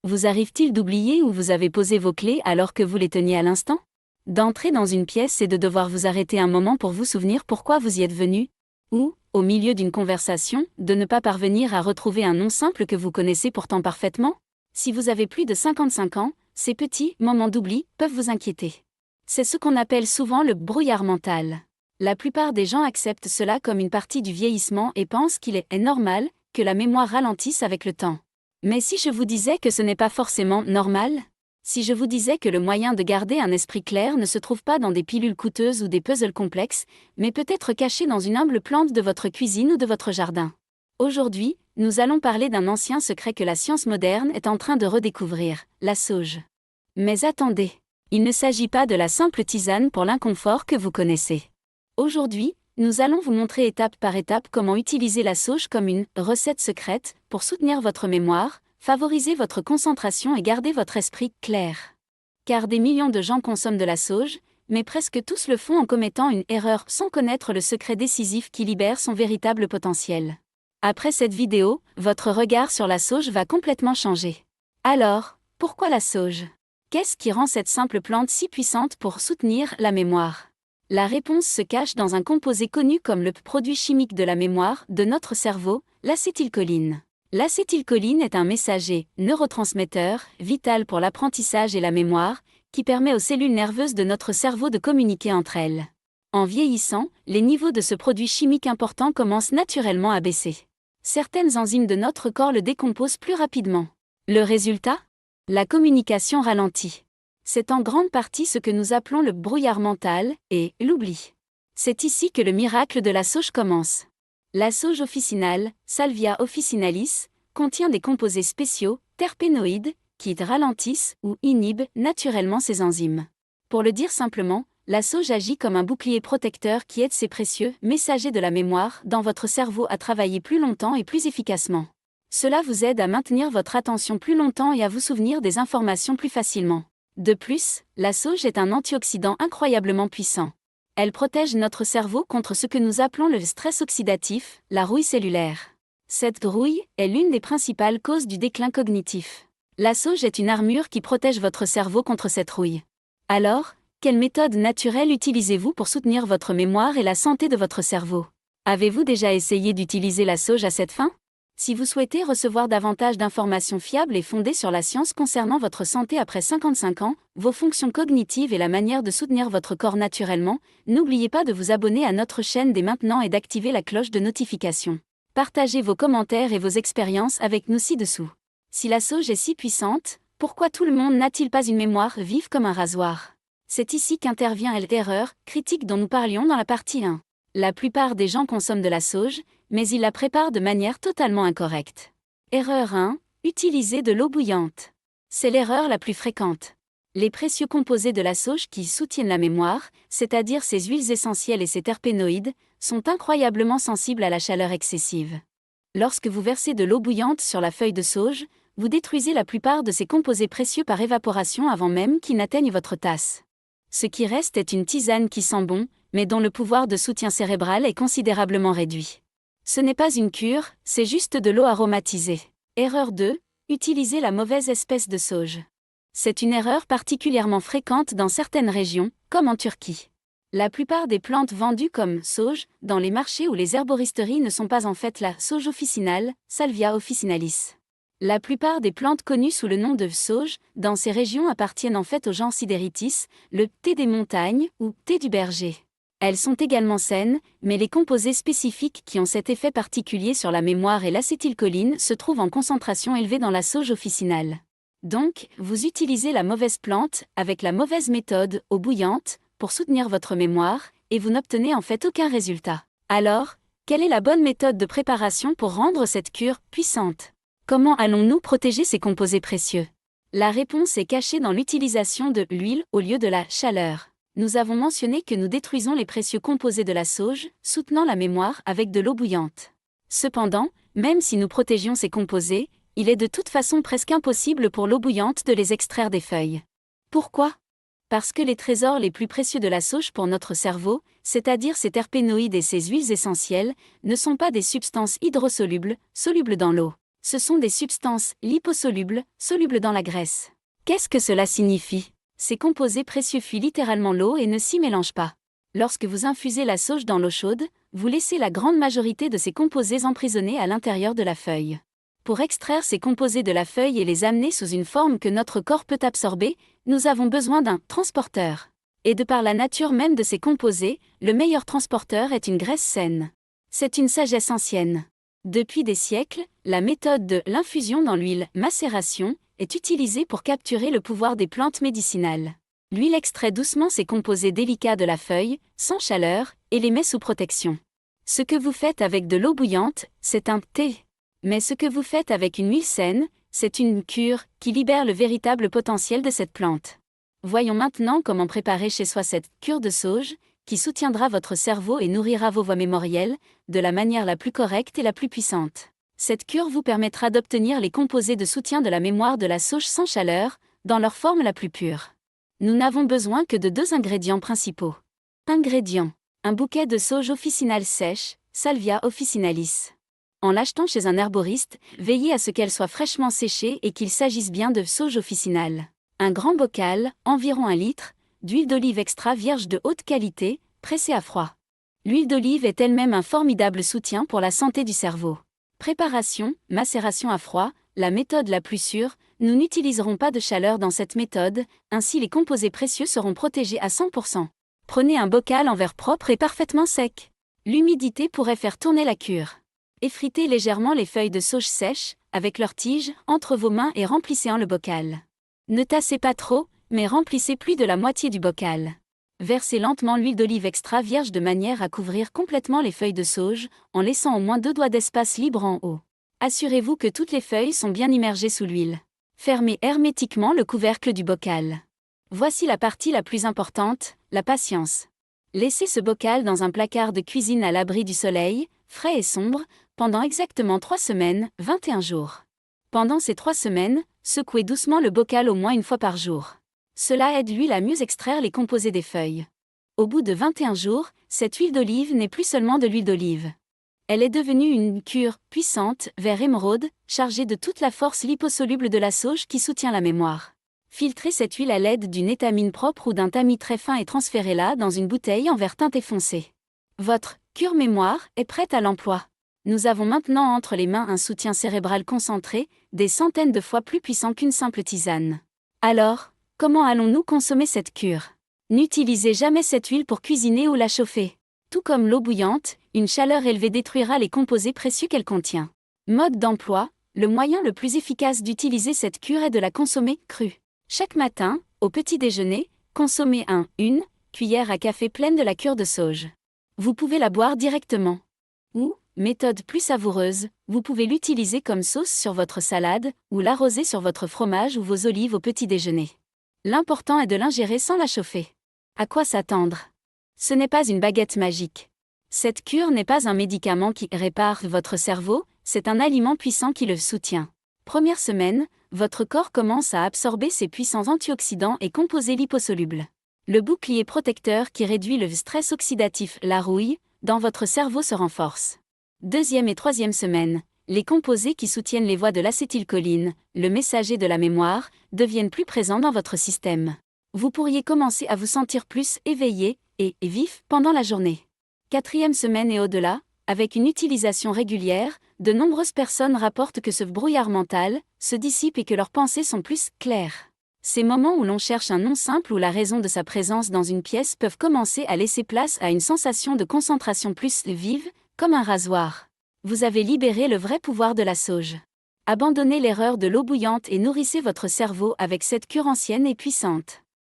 Vous arrive-t-il d'oublier où vous avez posé vos clés alors que vous les teniez à l'instant? D'entrer dans une pièce et de devoir vous arrêter un moment pour vous souvenir pourquoi vous y êtes venu? Ou, au milieu d'une conversation, de ne pas parvenir à retrouver un nom simple que vous connaissez pourtant parfaitement? Si vous avez plus de 55 ans, ces petits moments d'oubli peuvent vous inquiéter. C'est ce qu'on appelle souvent le brouillard mental. La plupart des gens acceptent cela comme une partie du vieillissement et pensent qu'il est normal que la mémoire ralentisse avec le temps. Mais si je vous disais que ce n'est pas forcément normal? Si je vous disais que le moyen de garder un esprit clair ne se trouve pas dans des pilules coûteuses ou des puzzles complexes, mais peut être caché dans une humble plante de votre cuisine ou de votre jardin? Aujourd'hui, nous allons parler d'un ancien secret que la science moderne est en train de redécouvrir, la sauge. Mais attendez, il ne s'agit pas de la simple tisane pour l'inconfort que vous connaissez. Aujourd'hui, nous allons vous montrer étape par étape comment utiliser la sauge comme une recette secrète pour soutenir votre mémoire, favoriser votre concentration et garder votre esprit clair. Car des millions de gens consomment de la sauge, mais presque tous le font en commettant une erreur sans connaître le secret décisif qui libère son véritable potentiel. Après cette vidéo, votre regard sur la sauge va complètement changer. Alors, pourquoi la sauge? Qu'est-ce qui rend cette simple plante si puissante pour soutenir la mémoire? La réponse se cache dans un composé connu comme le produit chimique de la mémoire de notre cerveau, l'acétylcholine. L'acétylcholine est un messager, neurotransmetteur, vital pour l'apprentissage et la mémoire, qui permet aux cellules nerveuses de notre cerveau de communiquer entre elles. En vieillissant, les niveaux de ce produit chimique important commencent naturellement à baisser. Certaines enzymes de notre corps le décomposent plus rapidement. Le résultat? La communication ralentit. C'est en grande partie ce que nous appelons le brouillard mental et l'oubli. C'est ici que le miracle de la sauge commence. La sauge officinale, Salvia officinalis, contient des composés spéciaux, terpénoïdes, qui ralentissent ou inhibent naturellement ces enzymes. Pour le dire simplement, la sauge agit comme un bouclier protecteur qui aide ces précieux messagers de la mémoire dans votre cerveau à travailler plus longtemps et plus efficacement. Cela vous aide à maintenir votre attention plus longtemps et à vous souvenir des informations plus facilement. De plus, la sauge est un antioxydant incroyablement puissant. Elle protège notre cerveau contre ce que nous appelons le stress oxydatif, la rouille cellulaire. Cette rouille est l'une des principales causes du déclin cognitif. La sauge est une armure qui protège votre cerveau contre cette rouille. Alors, quelle méthode naturelle utilisez-vous pour soutenir votre mémoire et la santé de votre cerveau? Avez-vous déjà essayé d'utiliser la sauge à cette fin? Si vous souhaitez recevoir davantage d'informations fiables et fondées sur la science concernant votre santé après 55 ans, vos fonctions cognitives et la manière de soutenir votre corps naturellement, n'oubliez pas de vous abonner à notre chaîne dès maintenant et d'activer la cloche de notification. Partagez vos commentaires et vos expériences avec nous ci-dessous. Si la sauge est si puissante, pourquoi tout le monde n'a-t-il pas une mémoire vive comme un rasoir? C'est ici qu'intervient l'erreur critique dont nous parlions dans la partie 1. La plupart des gens consomment de la sauge, mais ils la préparent de manière totalement incorrecte. Erreur 1. Utiliser de l'eau bouillante. C'est l'erreur la plus fréquente. Les précieux composés de la sauge qui soutiennent la mémoire, c'est-à-dire ses huiles essentielles et ses terpénoïdes, sont incroyablement sensibles à la chaleur excessive. Lorsque vous versez de l'eau bouillante sur la feuille de sauge, vous détruisez la plupart de ces composés précieux par évaporation avant même qu'ils n'atteignent votre tasse. Ce qui reste est une tisane qui sent bon, mais dont le pouvoir de soutien cérébral est considérablement réduit. Ce n'est pas une cure, c'est juste de l'eau aromatisée. Erreur 2. Utiliser la mauvaise espèce de sauge. C'est une erreur particulièrement fréquente dans certaines régions, comme en Turquie. La plupart des plantes vendues comme sauge dans les marchés ou les herboristeries ne sont pas en fait la sauge officinale, Salvia officinalis. La plupart des plantes connues sous le nom de sauge dans ces régions appartiennent en fait au genre Sideritis, le thé des montagnes ou thé du berger. Elles sont également saines, mais les composés spécifiques qui ont cet effet particulier sur la mémoire et l'acétylcholine se trouvent en concentration élevée dans la sauge officinale. Donc, vous utilisez la mauvaise plante, avec la mauvaise méthode, eau bouillante, pour soutenir votre mémoire, et vous n'obtenez en fait aucun résultat. Alors, quelle est la bonne méthode de préparation pour rendre cette cure puissante? Comment allons-nous protéger ces composés précieux? La réponse est cachée dans l'utilisation de l'huile au lieu de la chaleur. Nous avons mentionné que nous détruisons les précieux composés de la sauge, soutenant la mémoire avec de l'eau bouillante. Cependant, même si nous protégions ces composés, il est de toute façon presque impossible pour l'eau bouillante de les extraire des feuilles. Pourquoi? Parce que les trésors les plus précieux de la sauge pour notre cerveau, c'est-à-dire ses terpénoïdes et ses huiles essentielles, ne sont pas des substances hydrosolubles, solubles dans l'eau. Ce sont des substances liposolubles, solubles dans la graisse. Qu'est-ce que cela signifie? Ces composés précieux fuient littéralement l'eau et ne s'y mélangent pas. Lorsque vous infusez la sauge dans l'eau chaude, vous laissez la grande majorité de ces composés emprisonnés à l'intérieur de la feuille. Pour extraire ces composés de la feuille et les amener sous une forme que notre corps peut absorber, nous avons besoin d'un transporteur. Et de par la nature même de ces composés, le meilleur transporteur est une graisse saine. C'est une sagesse ancienne. Depuis des siècles, la méthode de l'infusion dans l'huile, macération, est utilisée pour capturer le pouvoir des plantes médicinales. L'huile extrait doucement ces composés délicats de la feuille, sans chaleur, et les met sous protection. Ce que vous faites avec de l'eau bouillante, c'est un thé. Mais ce que vous faites avec une huile saine, c'est une cure qui libère le véritable potentiel de cette plante. Voyons maintenant comment préparer chez soi cette cure de sauge, qui soutiendra votre cerveau et nourrira vos voies mémorielles, de la manière la plus correcte et la plus puissante. Cette cure vous permettra d'obtenir les composés de soutien de la mémoire de la sauge sans chaleur, dans leur forme la plus pure. Nous n'avons besoin que de 2 ingrédients principaux. Ingrédients. Un bouquet de sauge officinale sèche, Salvia officinalis. En l'achetant chez un herboriste, veillez à ce qu'elle soit fraîchement séchée et qu'il s'agisse bien de sauge officinale. Un grand bocal, environ 1 litre, d'huile d'olive extra vierge de haute qualité, pressée à froid. L'huile d'olive est elle-même un formidable soutien pour la santé du cerveau. Préparation, macération à froid, la méthode la plus sûre, nous n'utiliserons pas de chaleur dans cette méthode, ainsi les composés précieux seront protégés à 100%. Prenez un bocal en verre propre et parfaitement sec. L'humidité pourrait faire tourner la cure. Effritez légèrement les feuilles de sauge sèches, avec leurs tiges, entre vos mains et remplissez le bocal. Ne tassez pas trop, mais remplissez plus de la moitié du bocal. Versez lentement l'huile d'olive extra vierge de manière à couvrir complètement les feuilles de sauge, en laissant au moins 2 doigts d'espace libre en haut. Assurez-vous que toutes les feuilles sont bien immergées sous l'huile. Fermez hermétiquement le couvercle du bocal. Voici la partie la plus importante, la patience. Laissez ce bocal dans un placard de cuisine à l'abri du soleil, frais et sombre, pendant exactement 3 semaines, 21 jours. Pendant ces 3 semaines, secouez doucement le bocal au moins 1 fois par jour. Cela aide l'huile à mieux extraire les composés des feuilles. Au bout de 21 jours, cette huile d'olive n'est plus seulement de l'huile d'olive. Elle est devenue une cure puissante, vert émeraude, chargée de toute la force liposoluble de la sauge qui soutient la mémoire. Filtrez cette huile à l'aide d'une étamine propre ou d'un tamis très fin et transférez-la dans une bouteille en verre teinté foncé. Votre cure mémoire est prête à l'emploi. Nous avons maintenant entre les mains un soutien cérébral concentré, des centaines de fois plus puissant qu'une simple tisane. Alors, comment allons-nous consommer cette cure? N'utilisez jamais cette huile pour cuisiner ou la chauffer. Tout comme l'eau bouillante, une chaleur élevée détruira les composés précieux qu'elle contient. Mode d'emploi, le moyen le plus efficace d'utiliser cette cure est de la consommer crue. Chaque matin, au petit déjeuner, consommez une cuillère à café pleine de la cure de sauge. Vous pouvez la boire directement. Ou, méthode plus savoureuse, vous pouvez l'utiliser comme sauce sur votre salade, ou l'arroser sur votre fromage ou vos olives au petit déjeuner. L'important est de l'ingérer sans la chauffer. À quoi s'attendre? Ce n'est pas une baguette magique. Cette cure n'est pas un médicament qui répare votre cerveau, c'est un aliment puissant qui le soutient. Première semaine, votre corps commence à absorber ces puissants antioxydants et composés liposolubles. Le bouclier protecteur qui réduit le stress oxydatif, la rouille, dans votre cerveau se renforce. Deuxième et troisième semaine, les composés qui soutiennent les voies de l'acétylcholine, le messager de la mémoire, deviennent plus présents dans votre système. Vous pourriez commencer à vous sentir plus éveillé et vif pendant la journée. Quatrième semaine et au-delà, avec une utilisation régulière, de nombreuses personnes rapportent que ce brouillard mental se dissipe et que leurs pensées sont plus claires. Ces moments où l'on cherche un nom simple ou la raison de sa présence dans une pièce peuvent commencer à laisser place à une sensation de concentration plus vive, comme un rasoir. Vous avez libéré le vrai pouvoir de la sauge. Abandonnez l'erreur de l'eau bouillante et nourrissez votre cerveau avec cette cure ancienne et puissante.